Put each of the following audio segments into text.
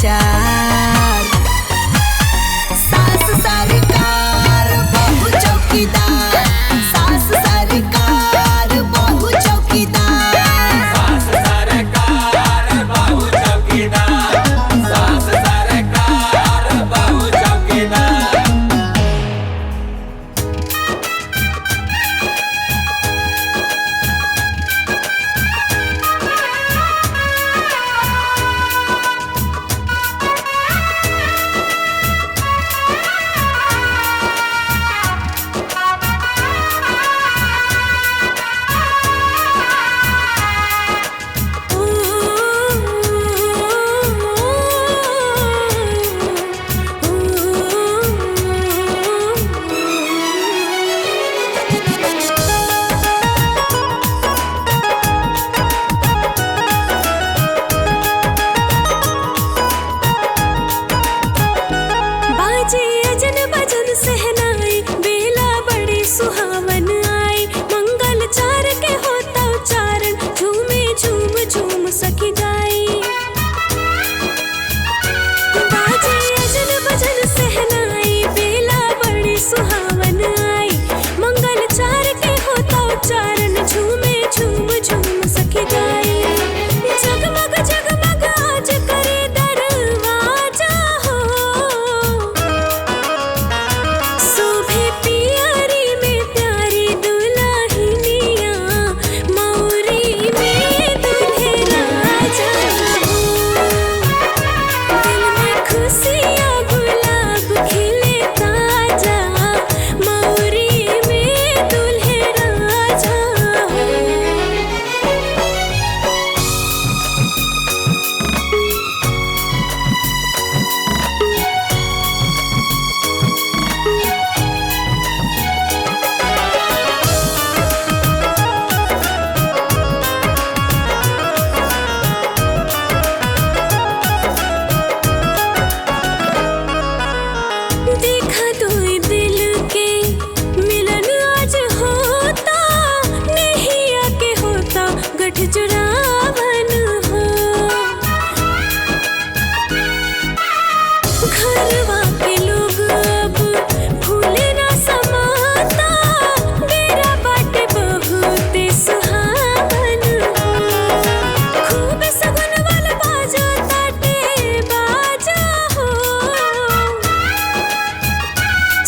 समाचार। सास सरकार बहू चौकीदार, सास सरकार बहू चौकीदार, सास सरकार बहू चौकीदार, सास सरकार बहू चौकीदार। बाजे अजन बजन सहनाई, बेला बड़ी सुहावन आई। मंगल चार के होता उच्चारण, झूमे झूम झूम सखी गाई। बाजे अजन बजन सहनाई, बेला बड़ी सुहावन आई। मंगल चार के होता उच्चारण, झूमे झूम झूम सखी गाई। जगमग जगमग आज करे दरवाजा हो, शोभे पियरी में प्यारी दुल्हनिया, मौरी में दूल्हे राजा हो। दिल में खुशियाँ गुलाब खिले ताजा, मौरी में दूल्हे राजा हो। देखा दुई दिल के मिलन आज होता, नहीं आके होता गठ जुड़ावन हो। घरवा के लोग अब भूले ना समाता, बेरा बाटे बहुते सुहावन हो। खूब सगुन वाला बाजा ताटे बाजा हो,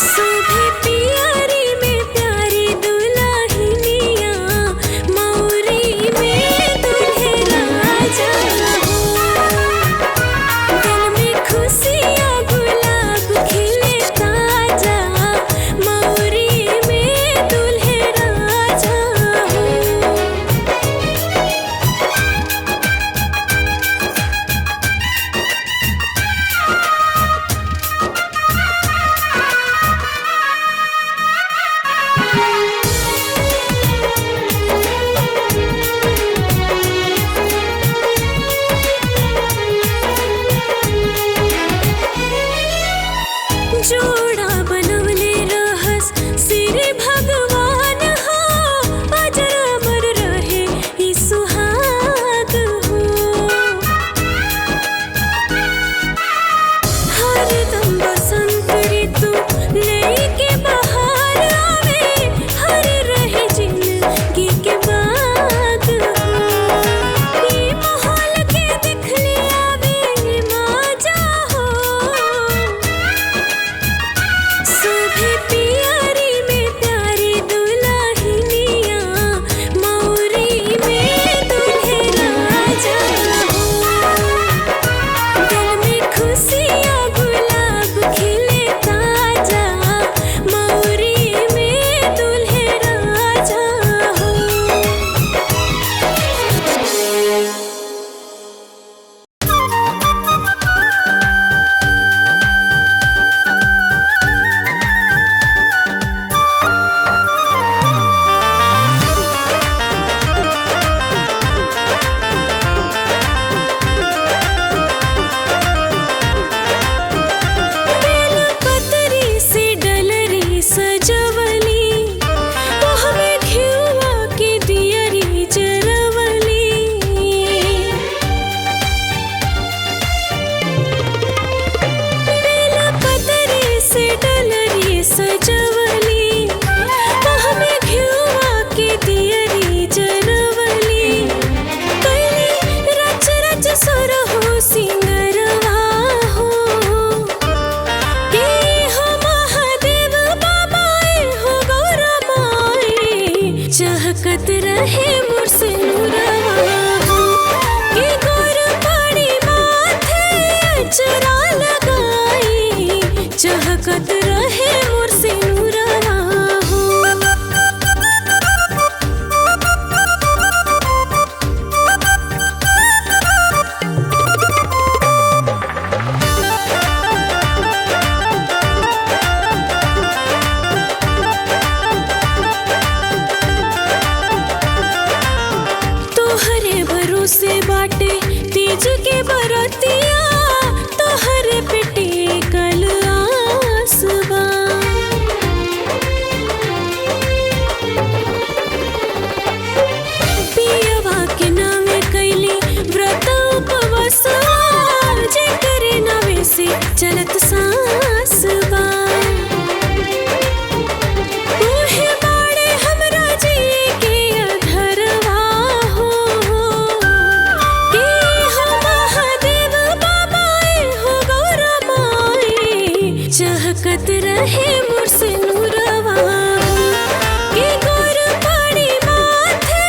शोभे पियरी में प्यारी दुल्हनिया, मौरी में से बाटे तीज के बरतिया तोहर पिटे कल आसबा पियवा के नामे कैली व्रत उपवास जे करे नावे से चलत सासबा उहे बाड़े हमरा जी के अधरवा हो के हो महादेव बाबा हो गौरा माई चहकत रहे मोर से नूरवा के गोर पड़ी माथे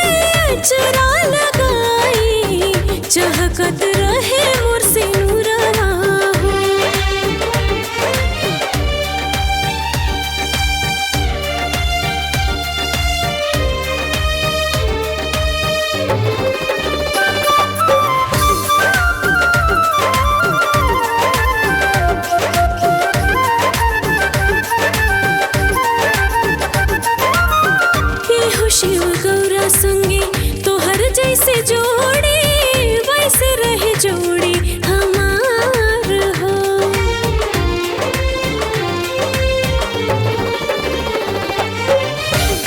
चरा लगाई चहकत रहे मोर से नूरवा शिव गौरा संगे तोहर जैसे जोड़ी वैसे रहे जोड़ी हमार हो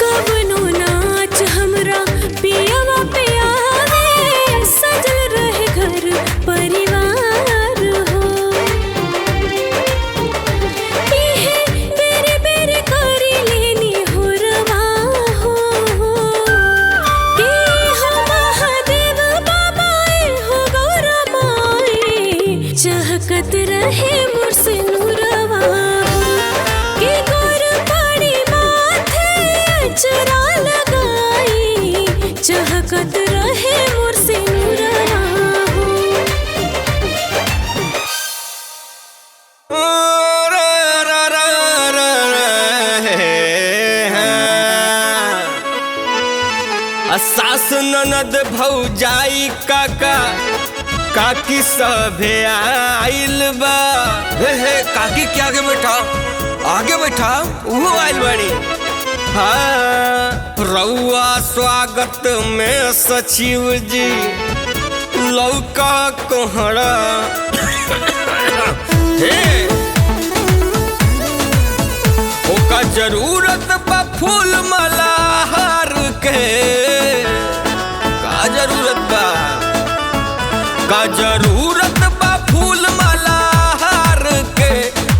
कवनो नाच हमरा पियवा पे आवे सजल रहे घर परिवार हो इहे बेरे बेरे करी लेनी होरवा हो के हो महादेव बाबा हो गौरा माई चहकत रहे मोर से नूरवा के गोर पड़ी माथे चरा लगाई चहकत रहे मोर से नूरवा सास ननद भौजाई काका काकी सभे आइल बा। हे काकी के आगे बैठा, आगे बैठा, वो आइल बाड़ी। हाँ रउआ स्वागत में सचिव जी लौका कोहड़ा हे ओका जरूरत बा फूल माला हार के का जरूरत बा फूल माला हार के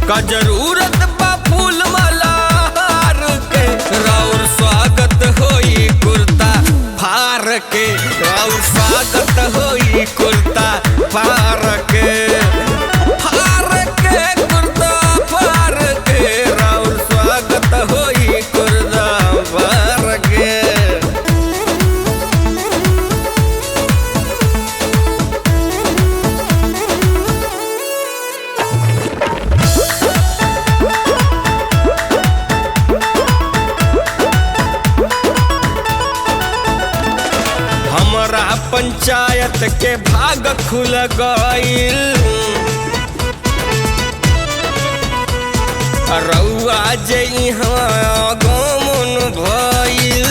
का जरूरत बा फूल माला हार के राउर स्वागत होई कुर्ता फार के राउर स्वागत होई कुर्ता फार के कुर्ता फार के राउर स्वागत होई कुर्ता फार के। हमरा पंचायत के भाग खुल गईल रउआ जे इहाँ गमन भइल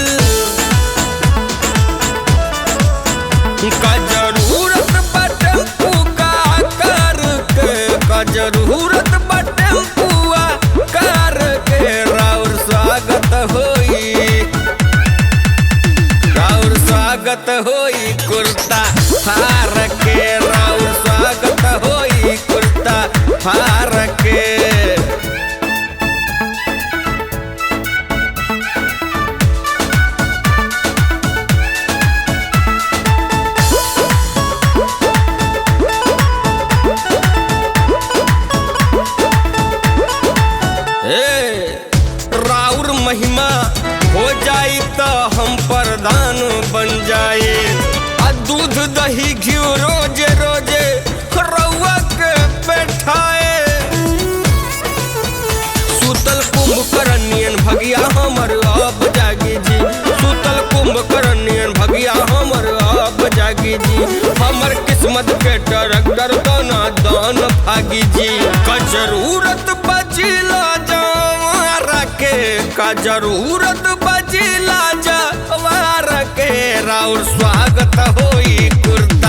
का जरूरत बा टेम्पू का कर के का जरूरत बा टेम्पुआ कर के राउर स्वागत होई कुर्ता फार के राउर स्वागत होई कुर्ता फार के। राउर महिमा हो जाई तो हम प्रधान बन जाए आ दूध दही घी रोजे रोजे रउआ के बैठाए सुतल कुंभकर्णियन भगिया हमर अब जागी जी सुतल कुंभकर्णियन भगिया हमर अब जागी जी हमर किस्मत के ट्रैक्टर दाना दान भागी जी का जरूरत बचिला जवारा के का जरूरत बचिला जवारा के राउर स्वागत होई कुर्ता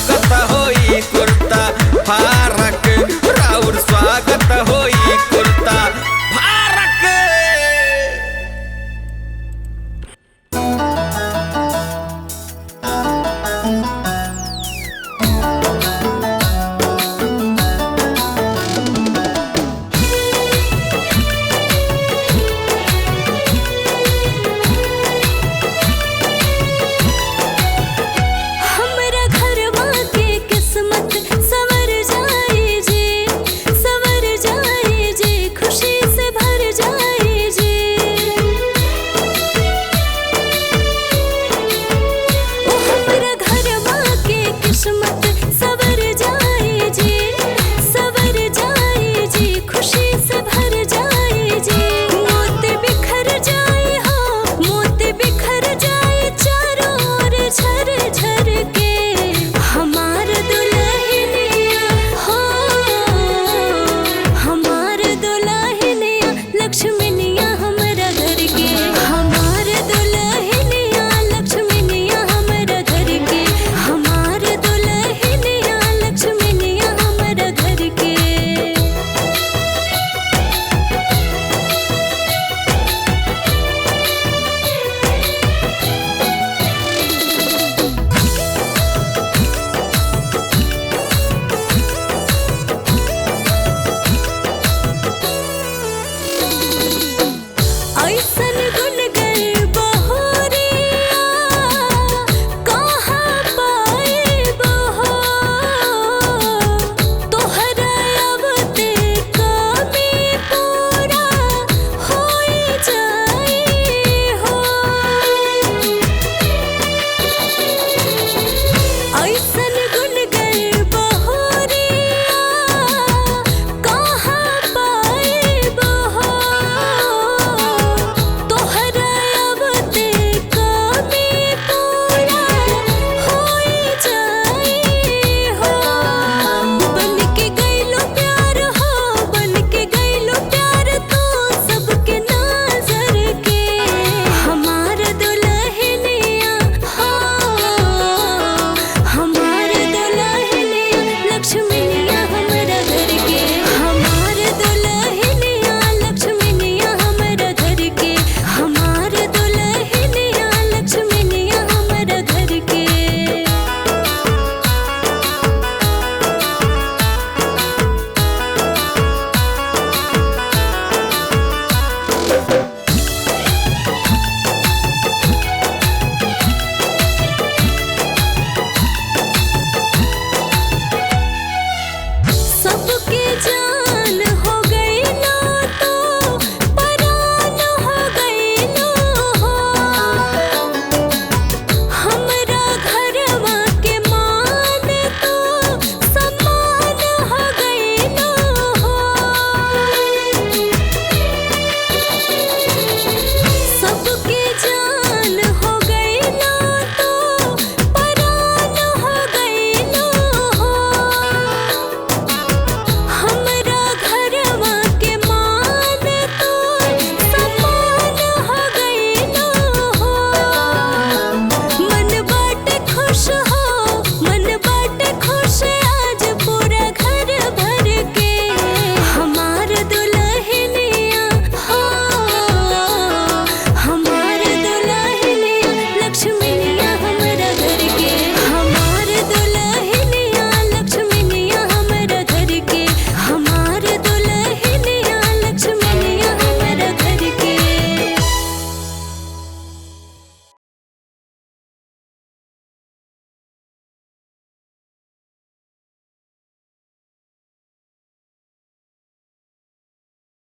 लागत होई कुर्ता फाड़